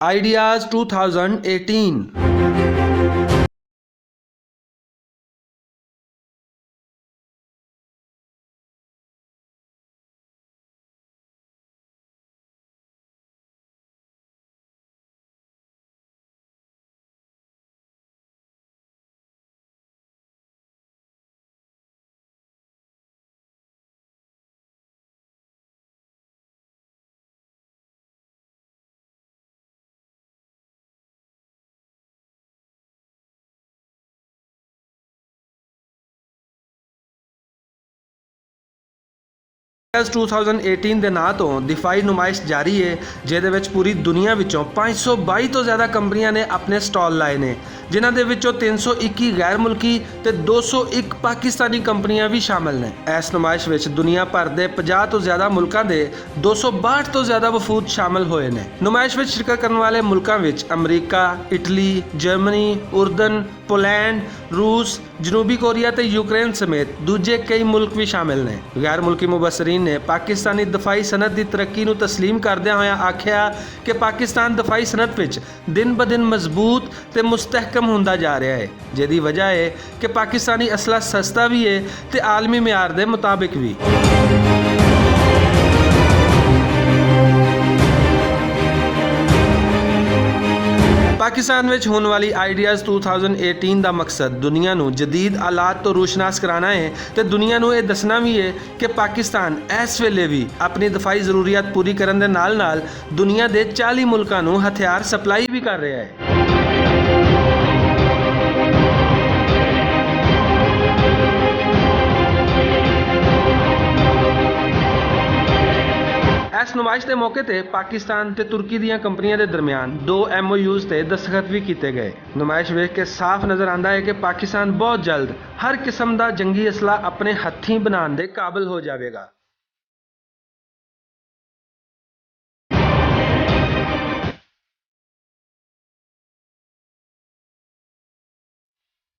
Ideas 2018। Ideas 2018 ਦੇ ਨਾਂ ਤੋਂ ਦਿਫਾਈ ਨੁਮਾਇਸ਼ ਜਾਰੀ ਹੈ, ਜਿਹਦੇ ਵਿੱਚ ਪੂਰੀ ਦੁਨੀਆ ਵਿੱਚੋਂ 522 ਤੋਂ ਜ਼ਿਆਦਾ ਕੰਪਨੀਆਂ ਨੇ ਆਪਣੇ ਸਟਾਲ ਲਾਏ ਨੇ, ਜਿਨ੍ਹਾਂ ਦੇ ਵਿੱਚੋਂ 321 ਗੈਰ ਮੁਲਕੀ ਤੇ 201 ਪਾਕਿਸਤਾਨੀ ਕੰਪਨੀਆਂ ਵੀ ਸ਼ਾਮਲ ਨੇ। ਇਸ ਨੁਮਾਇਸ਼ ਵਿੱਚ ਦੁਨੀਆ ਭਰ ਦੇ 50 ਤੋਂ ਜ਼ਿਆਦਾ ਮੁਲਕਾਂ ਦੇ 262 ਤੋਂ ਜ਼ਿਆਦਾ ਵਫੂਦ ਸ਼ਾਮਲ ਹੋਏ ਨੇ। ਨੁਮਾਇਸ਼ ਵਿੱਚ ਸ਼ਿਰਕਤ ਕਰਨ ਵਾਲੇ ਮੁਲਕਾਂ ਵਿੱਚ ਅਮਰੀਕਾ, ਇਟਲੀ, ਜਰਮਨੀ, ਉਰਦਨ, पोलैंड, रूस, जनूबी कोरिया ते यूक्रेन समेत दूजे कई मुल्क भी शामिल ने। गैर मुल्की मुबसरीन ने पाकिस्तानी दफाई सनत की तरक्की नूं तस्लीम करदे होया आख्या कि पाकिस्तान दफाई सनत विच दिन ब दिन मजबूत ते मुस्तहकम हुंदा जा रहा है, जिहदी वजह है कि पाकिस्तानी असला सस्ता भी है ते आलमी मियार दे मुताबिक भी। पाकिस्तान में होने वाली आइडियाज़ 2018 का मकसद दुनिया नूं जदीद आलात तो रूशनास कराना है तो दुनिया नूं यह दसना भी है कि पाकिस्तान इस वेले भी अपनी दफाई जरूरियात पूरी करने दे नाल नाल दुनिया के 40 मुल्कां नूं हथियार सप्लाई भी कर रहा है। इस नुमाइश के मौके पर पाकिस्तान ते तुर्की दीयां कंपनियां दे दरमियान 2 MOUs ते दस्तखत भी किए गए। नुमाइश वेख के साफ नज़र आता है कि पाकिस्तान बहुत जल्द हर किस्म का जंगी असला अपने हथीं बनाने के काबिल हो जाएगा।